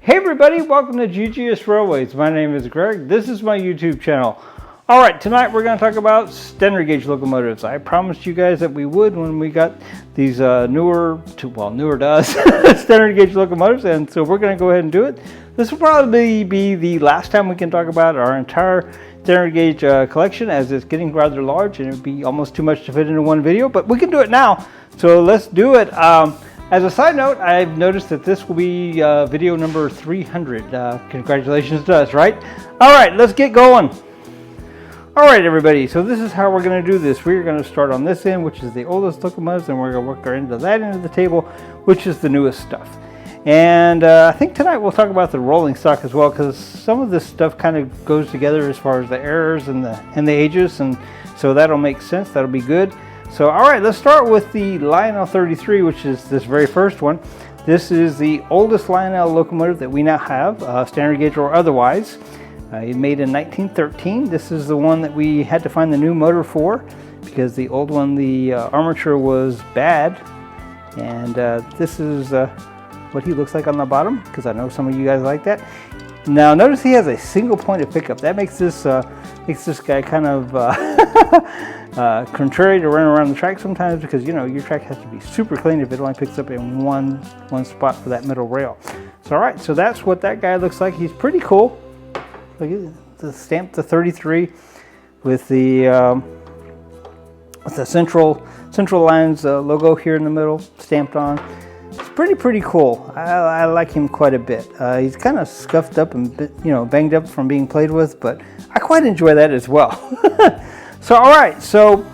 Hey everybody, welcome to GGS Railways. My name is Greg. This is my YouTube channel. Alright, tonight we're going to talk about standard gauge locomotives. I promised you guys that we would when we got these newer to us, standard gauge locomotives, and so we're going to go ahead and do it. This will probably be the last time we can talk about our entire standard gauge collection, as it's getting rather large and it would be almost too much to fit into one video, but we can do it now. So let's do it. As a side note, I've noticed that this will be video number 300. Congratulations to us, right? All right, let's get going. All right, everybody, so this is how we're going to do this. We're going to start on this end, which is the oldest locomotives, and we're going to work our into that end of the table, which is the newest stuff. And I think tonight we'll talk about the rolling stock as well, because some of this stuff kind of goes together as far as the eras and the ages, and so that'll make sense. That'll be good. So, all right, let's start with the Lionel 33, which is this very first one. This is the oldest Lionel locomotive that we now have, standard gauge or otherwise. It made in 1913. This is the one that we had to find the new motor for, because the old one, the armature was bad. And this is what he looks like on the bottom, because I know some of you guys like that. Now, notice he has a single point of pickup. That makes this guy kind of contrary to running around the track sometimes, because you know your track has to be super clean if it only picks up in one spot for that middle rail. So all right, so that's what that guy looks like. He's pretty cool. Look at the stamp, the 33, with the central lines logo here in the middle stamped on. It's pretty cool. I like him quite a bit. He's kind of scuffed up and banged up from being played with, but I quite enjoy that as well. So all right, so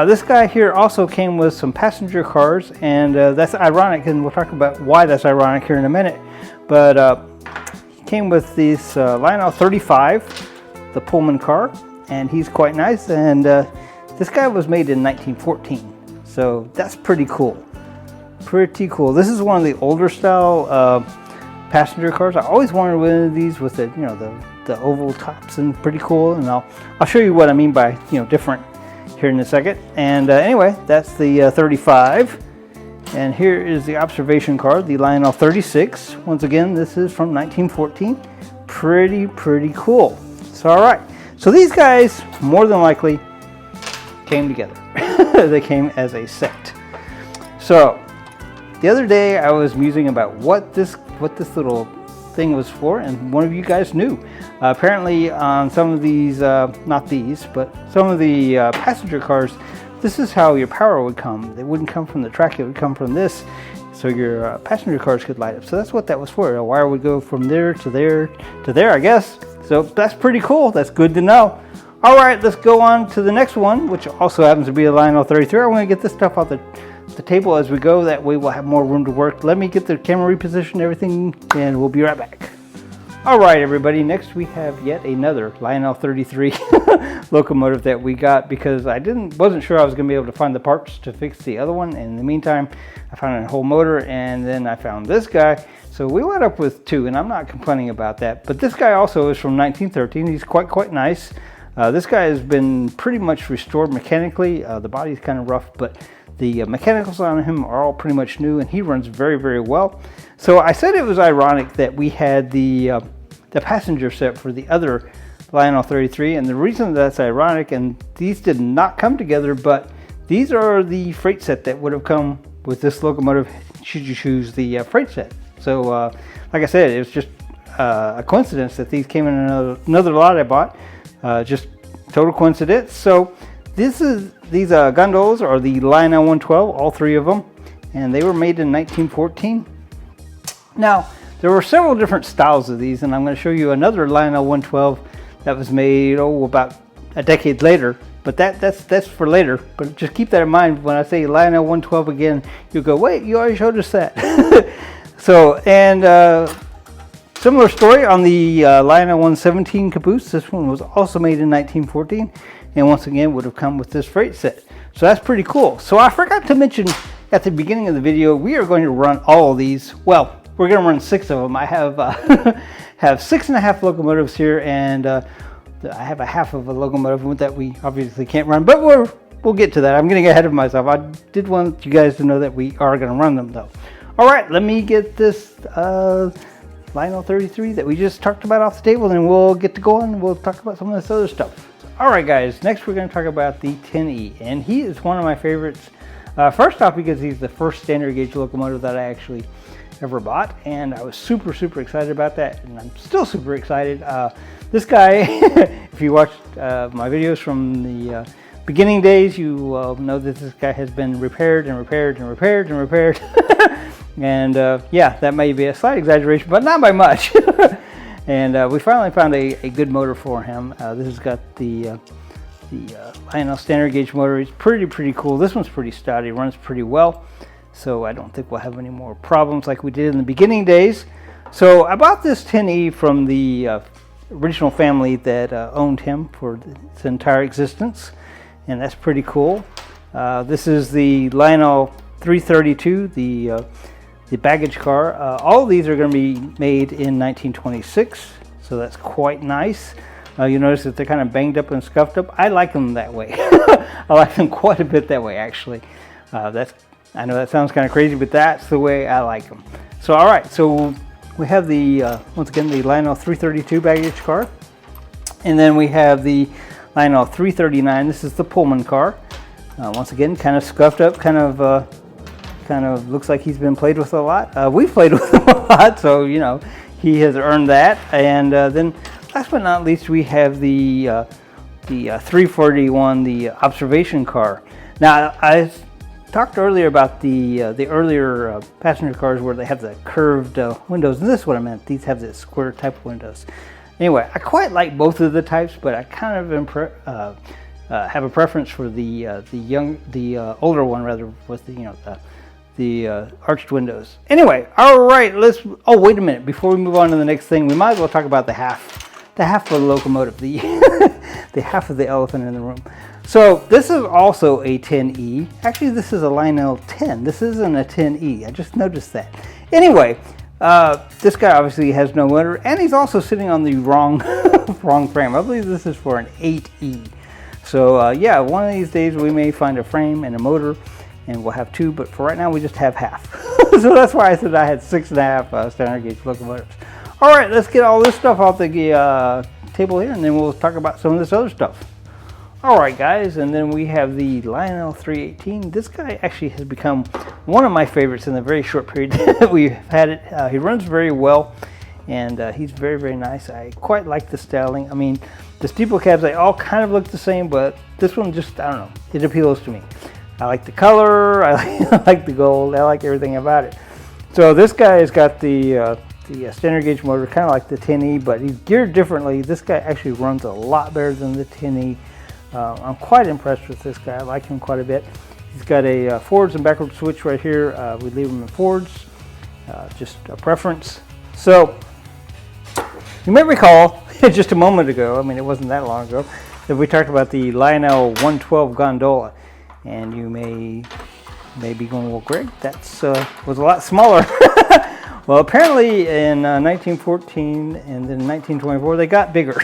this guy here also came with some passenger cars, and that's ironic, and we'll talk about why that's ironic here in a minute. But he came with this Lionel 35, the Pullman car, and he's quite nice. And this guy was made in 1914, so that's pretty cool. Pretty cool. This is one of the older style passenger cars. I always wanted one of these with the oval tops, and pretty cool. And I'll show you what I mean by different here in a second. And anyway, that's the 35. And here is the observation car, the Lionel 36. Once again, this is from 1914. Pretty cool. So all right. So these guys more than likely came together. They came as a set. So the other day I was musing about what this little thing was for, and one of you guys knew. Apparently on some of these, not these, but some of the passenger cars, this is how your power would come. It wouldn't come from the track, it would come from this, so your passenger cars could light up. So that's what that was for. A wire would go from there to there to there, I guess. So that's pretty cool. That's good to know. All right, let's go on to the next one, which also happens to be a Lionel 33. I want to get this stuff off the table as we go. That way we'll have more room to work. Let me get the camera repositioned, everything, and we'll be right back. All right, everybody. Next we have yet another Lionel 33 locomotive that we got, because I wasn't sure I was going to be able to find the parts to fix the other one. In the meantime, I found a whole motor, and then I found this guy. So we wound up with two, and I'm not complaining about that. But this guy also is from 1913. He's quite nice. This guy has been pretty much restored mechanically. The body's kind of rough, but the mechanicals on him are all pretty much new, and he runs very well. So I said it was ironic that we had the passenger set for the other Lionel 33, and the reason that's ironic, and these did not come together, but these are the freight set that would have come with this locomotive should you choose the freight set. So like I said, it was just a coincidence that these came in another lot I bought. Just total coincidence. So these gondolas are the Lionel 112, all three of them, and they were made in 1914. Now, there were several different styles of these, and I'm going to show you another Lionel 112 that was made about a decade later, but that's for later. But just keep that in mind when I say Lionel 112 again. You'll go, wait, you already showed us that. So, and similar story on the Lionel 117 caboose. This one was also made in 1914, and once again would have come with this freight set. So that's pretty cool. So I forgot to mention at the beginning of the video, we are going to run all of these. Well, we're going to run 6 of them. I have have 6.5 locomotives here, and I have a half of a locomotive that we obviously can't run, but we'll get to that. I'm getting ahead of myself. I did want you guys to know that we are going to run them though. All right, let me get this Lionel 33 that we just talked about off the table, and we'll get to going. We'll talk about some of this other stuff. All right, guys, next we're going to talk about the 10E, and he is one of my favorites. First off, because he's the first standard gauge locomotive that I actually ever bought, and I was super excited about that, and I'm still super excited. This guy, if you watched my videos from the beginning days, you know that this guy has been repaired and repaired and repaired and repaired. And yeah, that may be a slight exaggeration, but not by much. And we finally found a good motor for him. This has got the Lionel standard gauge motor. It's pretty cool. This one's pretty sturdy, runs pretty well. So I don't think we'll have any more problems like we did in the beginning days. So I bought this 10E from the original family that owned him for its entire existence, and that's pretty cool. This is the Lionel 332, the baggage car. All of these are going to be made in 1926, so that's quite nice. You notice that they're kind of banged up and scuffed up. I like them that way. I like them quite a bit that way, actually. I know that sounds kind of crazy, but that's the way I like them. So, all right, so we have the, once again, the Lionel 332 baggage car. And then we have the Lionel 339. This is the Pullman car. Once again, kind of scuffed up, kind of looks like he's been played with a lot. We've played with him a lot, so, you know, he has earned that. And then, last but not least, we have the 341, the observation car. Now, I talked earlier about the earlier passenger cars where they have the curved windows, and this is what I meant. These have the square type windows. Anyway, I quite like both of the types, but I kind of have a preference for the older one, rather, with the arched windows. Anyway, all right, oh, wait a minute. Before we move on to the next thing, we might as well talk about the half of the locomotive, the half of the elephant in the room. So this is also a 10E. Actually, this is a Lionel 10. This isn't a 10E. I just noticed that. Anyway, this guy obviously has no motor, and he's also sitting on the wrong frame. I believe this is for an 8E. So yeah, one of these days we may find a frame and a motor, and we'll have two, but for right now we just have half. So that's why I said I had 6.5 standard gauge locomotives. All right, let's get all this stuff off the table here, and then we'll talk about some of this other stuff. All right, guys, and then we have the Lionel 318. This guy actually has become one of my favorites in the very short period that we've had it. He runs very well, and he's very nice. I quite like the styling. I mean, the steeple cabs, they all kind of look the same, but this one just, I don't know, it appeals to me. I like the color, I like the gold, I like everything about it. So this guy has got the standard gauge motor, kind of like the 10E, but he's geared differently. This guy actually runs a lot better than the 10E. I'm quite impressed with this guy. I like him quite a bit. He's got a forwards and backwards switch right here. We leave him in forwards, just a preference. So you may recall just a moment ago, I mean it wasn't that long ago, that we talked about the Lionel 112 gondola. And you may be going, well, Greg, that was a lot smaller. Well, apparently in 1914 and then 1924 they got bigger.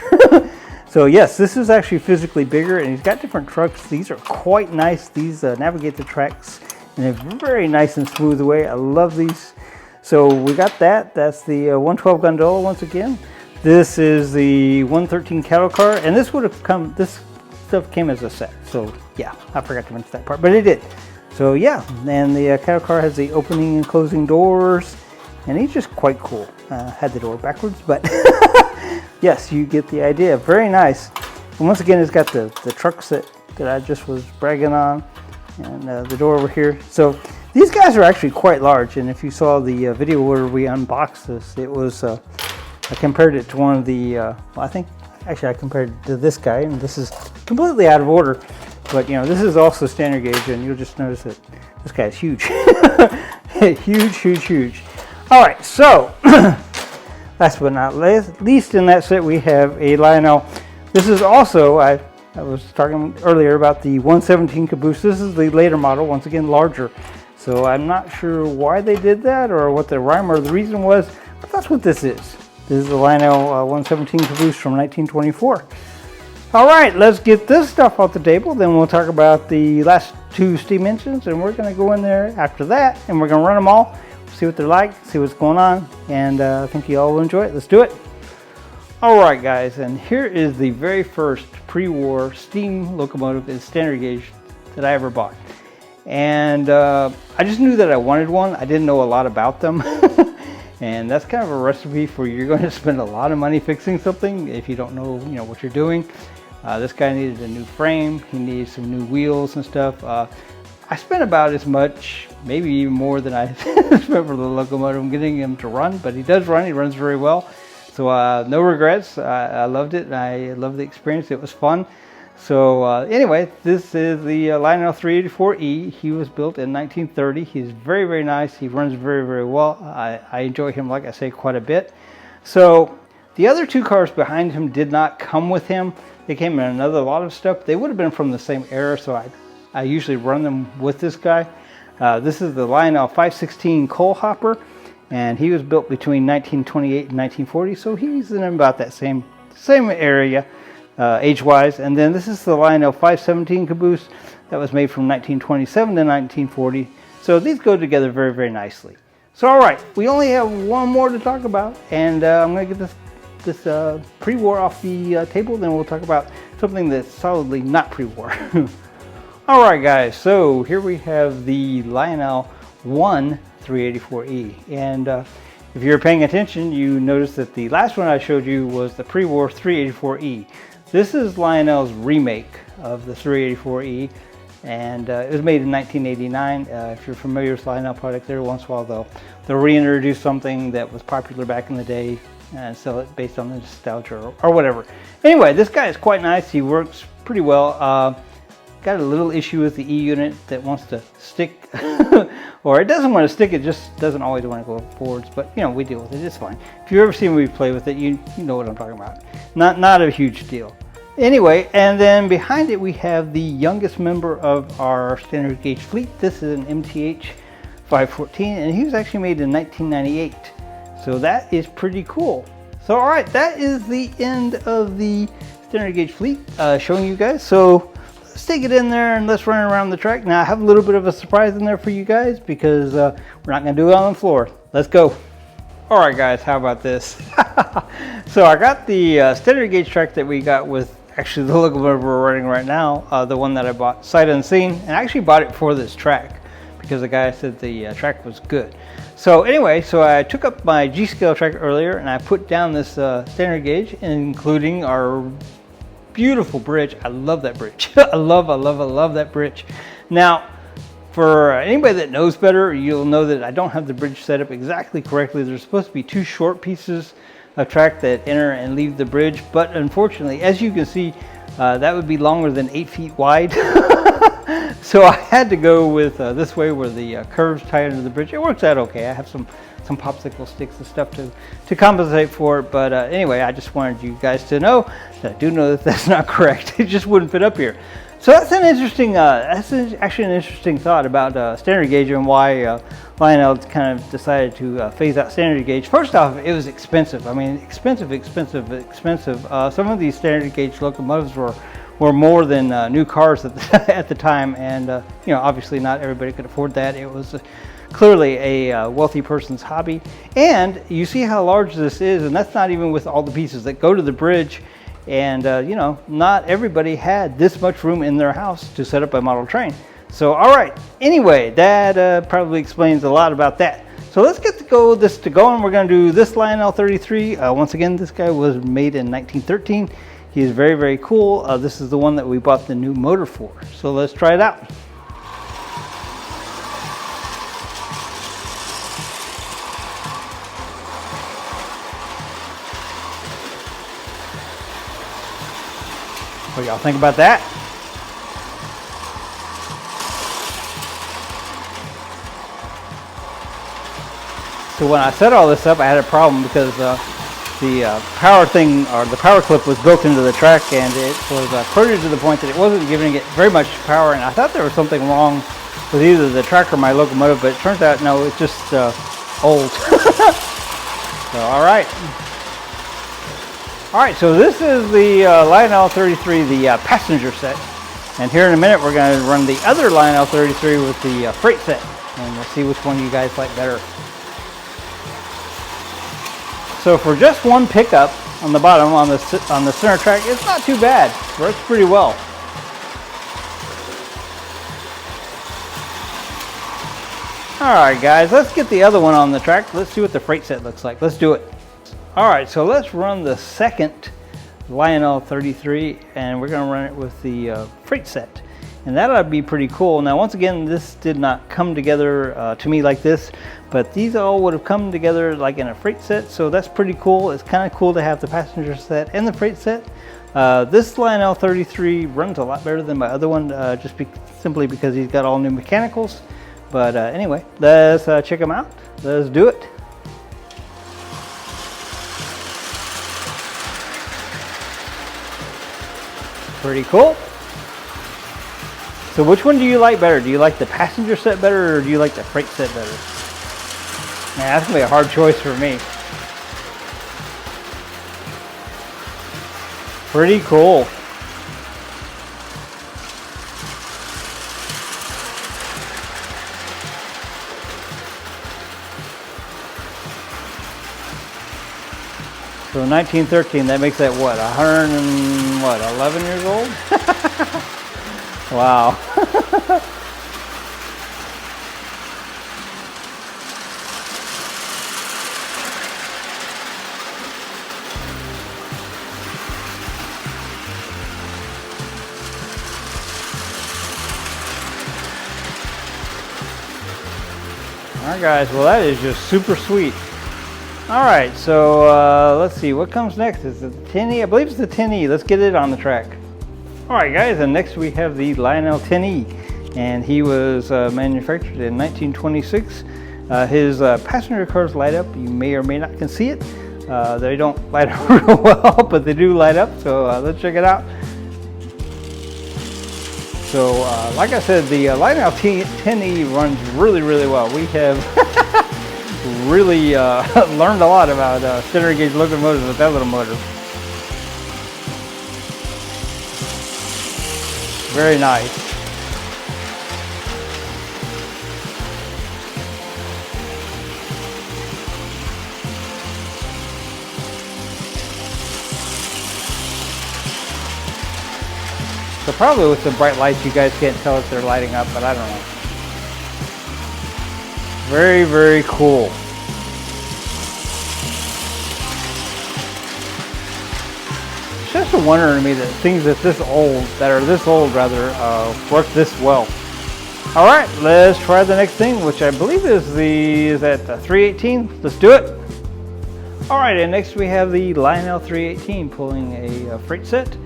So yes, this is actually physically bigger, and he's got different trucks. These are quite nice. These navigate the tracks in a very nice and smooth way. I love these. So we got that. That's the 112 gondola once again. This is the 113 cattle car, and this would have come. This stuff came as a set. So yeah, I forgot to mention that part, but it did. So yeah, and the cattle car has the opening and closing doors, and he's just quite cool. Had the door backwards, but yes, you get the idea. Very nice. And once again, it's got the trucks that I just was bragging on, and the door over here. So these guys are actually quite large, and if you saw the video where we unboxed this, it was I compared it to one of the well, I think actually I compared it to this guy, and this is completely out of order, but you know, this is also standard gauge, and you'll just notice that this guy is huge. huge. All right, so last but not least in that set, we have a Lionel. This is also, I was talking earlier about the 117 caboose. This is the later model, once again larger. So I'm not sure why they did that or what the rhyme or the reason was, but that's what this is. This is the Lionel 117 caboose from 1924. All right, let's get this stuff off the table. Then we'll talk about the last two steam engines, and we're going to go in there after that, and we're going to run them all. see what they're like, see what's going on, and I think you all will enjoy it. Let's do it. Alright guys, and here is the very first pre-war steam locomotive in standard gauge that I ever bought. And I just knew that I wanted one. I didn't know a lot about them. And that's kind of a recipe for you're going to spend a lot of money fixing something if you don't know, what you're doing. This guy needed a new frame. He needed some new wheels and stuff. I spent about as much, maybe even more than I spent for the locomotive getting him to run, but he does run. He runs very well. So no regrets. I loved it. I loved the experience. It was fun. So anyway, this is the Lionel 384E. He was built in 1930. He's very, very nice. He runs very, very well. I enjoy him, like I say, quite a bit. So the other two cars behind him did not come with him. They came in another lot of stuff. They would have been from the same era, so I usually run them with this guy. This is the Lionel 516 coal hopper, and he was built between 1928 and 1940, so he's in about that same area. Age-wise. And then this is the Lionel 517 caboose that was made from 1927 to 1940. So these go together very, very nicely. So all right, we only have one more to talk about, and I'm going to get this pre-war off the table, then we'll talk about something that's solidly not pre-war. All right guys, so here we have the Lionel 1 384E, and if you're paying attention, you notice that the last one I showed you was the pre-war 384E. This is Lionel's remake of the 384E, and it was made in 1989. If you're familiar with Lionel products, every once in a while they'll reintroduce something that was popular back in the day and sell it based on the nostalgia or whatever. Anyway, this guy is quite nice. He works pretty well. Got a little issue with the E unit that wants to stick, or it doesn't want to stick, it just doesn't always want to go forwards, but we deal with it, it's fine. If you've ever seen me play with it, you know what I'm talking about. Not a huge deal. Anyway, and then behind it we have the youngest member of our standard gauge fleet. This is an MTH 514, and he was actually made in 1998. So that is pretty cool. So alright, that is the end of the standard gauge fleet showing you guys. So let's take it in there and let's run around the track. Now I have a little bit of a surprise in there for you guys because we're not going to do it on the floor. Let's go. Alright guys, how about this? So I got the standard gauge track that we got with actually the locomotive we're running right now, the one that I bought sight unseen, and I actually bought it for this track because the guy said the track was good. So anyway, so I took up my G-scale track earlier and I put down this standard gauge, including our beautiful bridge. I love that bridge. I love that bridge. Now, for anybody that knows better, you'll know that I don't have the bridge set up exactly correctly. There's supposed to be two short pieces of track that enter and leave the bridge, but unfortunately, as you can see, that would be longer than 8 feet wide. So I had to go with this way where the curves tie into the bridge. It works out okay. I have some popsicle sticks and stuff to compensate for it, but anyway, I just wanted you guys to know that I do know that that's not correct. It just wouldn't fit up here. So that's an interesting, actually an interesting thought about standard gauge and why Lionel kind of decided to phase out standard gauge. First off, it was expensive. I mean, expensive. Some of these standard gauge locomotives were more than new cars at the time, and obviously not everybody could afford that. It was clearly a wealthy person's hobby. And you see how large this is, and that's not even with all the pieces that go to the bridge. And not everybody had this much room in their house to set up a model train. So all right, anyway, that probably explains a lot about that. So let's get this to go, and we're going to do this Lionel 33. Once again, this guy was made in 1913. He is very, very cool. This is the one that we bought the new motor for. So let's try it out. What do y'all think about that? So when I set all this up, I had a problem because the power thing, or the power clip, was built into the track, and it was corroded to the point that it wasn't giving it very much power, and I thought there was something wrong with either the track or my locomotive, but it turns out no, it's just old. So all right, so this is the Lionel 33, the passenger set. And here in a minute, we're going to run the other Lionel 33 with the freight set. And we'll see which one you guys like better. So for just one pickup on the bottom on the center track, it's not too bad. Works pretty well. Alright guys, let's get the other one on the track. Let's see what the freight set looks like. Let's do it. Alright, so let's run the second Lionel 33, and we're going to run it with the freight set. And that ought to be pretty cool. Now once again, this did not come together to me like this, but these all would have come together like in a freight set, so that's pretty cool. It's kind of cool to have the passenger set and the freight set. This Lionel 33 runs a lot better than my other one, simply because he's got all new mechanicals. But anyway, let's check them out. Let's do it. Pretty cool. So which one do you like better? Do you like the passenger set better, or do you like the freight set better? Man, that's gonna be a hard choice for me. Pretty cool. So 1913, that makes that what, 11 years old? Wow. Alright guys, well that is just super sweet. Alright, so let's see, what comes next? Is it the 10E? I believe it's the 10E. Let's get it on the track. Alright guys, and next we have the Lionel 10E, and he was manufactured in 1926. His passenger cars light up. You may or may not can see it. They don't light up real well, but they do light up, so let's check it out. So like I said, the Lionel 10E runs really, really well. We have really learned a lot about center gauge locomotives with that little motor. Very nice. So probably with the bright lights you guys can't tell if they're lighting up, but I don't know. Very, very cool. It's just a wonder to me that things that are this old work this well. All right, let's try the next thing, which I believe is that the 318. Let's do it. All right, and next we have the Lionel 318 pulling a freight set.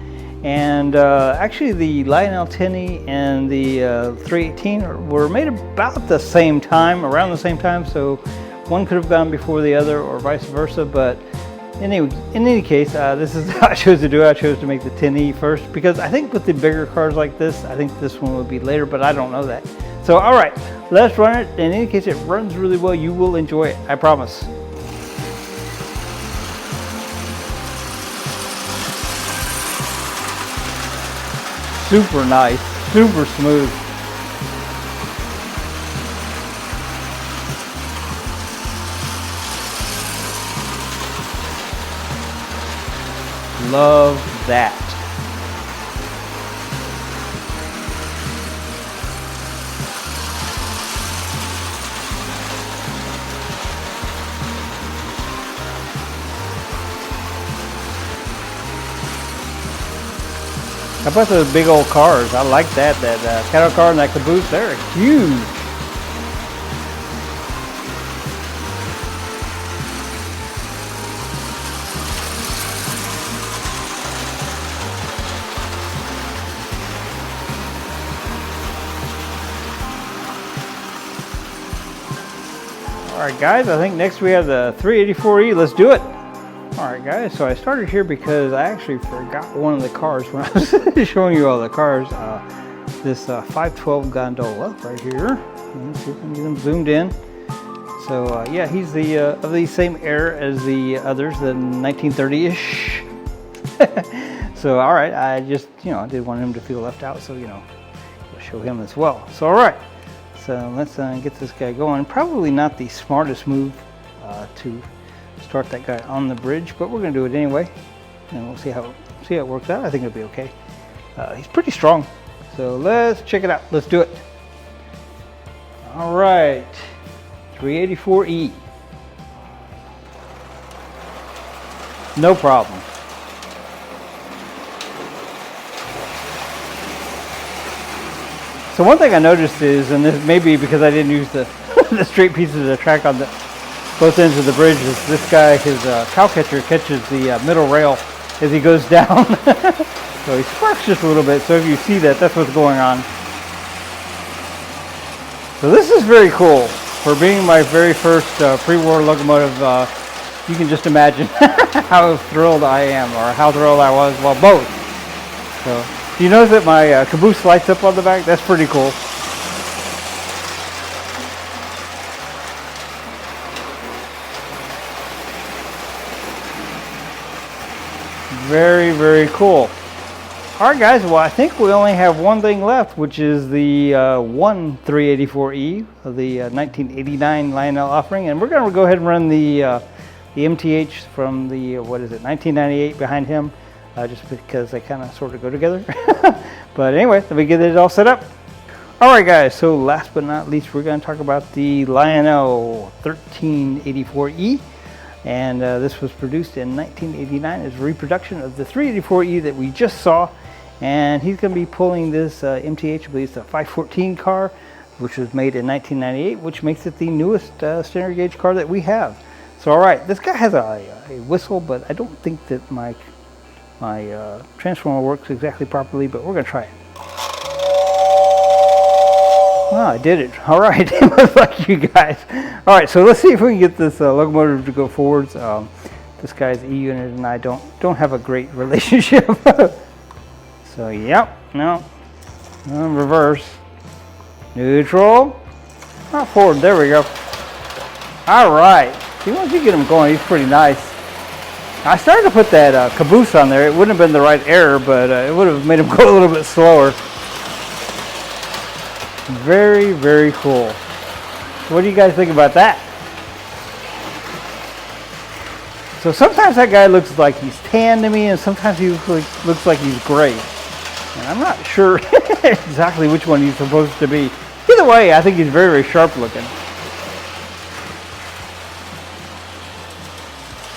And actually the Lionel 10E and the 318 were made about the same time, around the same time, so one could have gone before the other or vice versa, but in any case, this is how I chose to do it. I chose to make the 10E first, because I think with the bigger cars like this, I think this one would be later, but I don't know that. So alright, let's run it. In any case, it runs really well. You will enjoy it, I promise. Super nice, super smooth. Love that. How about those big old cars? I like that. That cattle car and that caboose, they're huge. Alright guys, I think next we have the 384E. Let's do it. Alright guys, so I started here because I actually forgot one of the cars when I was showing you all the cars. This 512 gondola right here. Let's see if we can get them zoomed in. So yeah, he's of the same era as the others, the 1930-ish. So alright, I just, I did want him to feel left out, so I'll show him as well. So alright, so let's get this guy going. Probably not the smartest move to start that guy on the bridge, but we're going to do it anyway, and we'll see how it works out. I think it'll be okay. He's pretty strong, so let's check it out. Let's do it. All right, 384E. No problem. So one thing I noticed is, and this may be because I didn't use the the straight pieces of the track on both ends of the bridge, is this guy, his cow catcher catches the middle rail as he goes down. So he sparks just a little bit. So if you see that, that's what's going on. So this is very cool. For being my very first pre-war locomotive, you can just imagine how thrilled I am, or how thrilled I was. Well, both. So, do you notice that my caboose lights up on the back? That's pretty cool. Very, very cool. Alright guys, well I think we only have one thing left, which is the 384E of the 1989 Lionel offering, and we're going to go ahead and run the MTH from the, 1998 behind him, just because they kind of sort of go together. But anyway, let me get it all set up. Alright guys, so last but not least, we're going to talk about the Lionel 1384E. And this was produced in 1989 as a reproduction of the 384E that we just saw. And he's going to be pulling this MTH, I believe it's a 514 car, which was made in 1998, which makes it the newest standard gauge car that we have. So all right, this guy has a whistle, but I don't think that my transformer works exactly properly, but we're going to try it. Wow, I did it. All right, much like you guys. All right, so let's see if we can get this locomotive to go forwards. This guy's E-unit and I don't have a great relationship. So, yep, no, reverse, neutral, not forward. There we go. All right. See, once you get him going, he's pretty nice. I started to put that caboose on there. It wouldn't have been the right error, but it would have made him go a little bit slower. Very, very cool. What do you guys think about that? So sometimes that guy looks like he's tan to me, and sometimes he looks like he's gray. And I'm not sure exactly which one he's supposed to be. Either way, I think he's very, very sharp looking.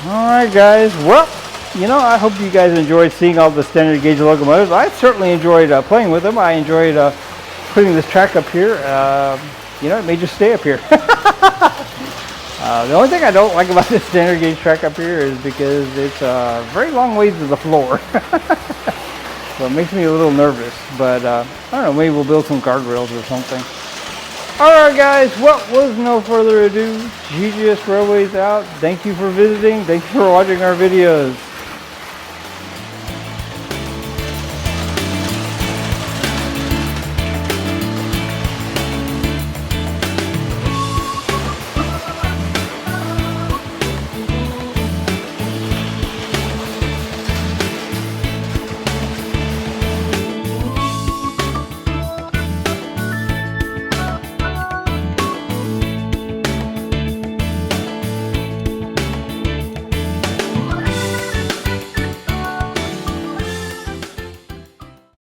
Alright guys, well, you know, I hope you guys enjoyed seeing all the standard gauge locomotives. I certainly enjoyed playing with them. I enjoyed putting this track up here. You know, it may just stay up here. The only thing I don't like about this standard gauge track up here is because it's a very long ways to the floor. So it makes me a little nervous, but I don't know, maybe we'll build some guardrails or something. Alright guys, well, with no further ado, GGS Railways out. Thank you for visiting. Thank you for watching our videos.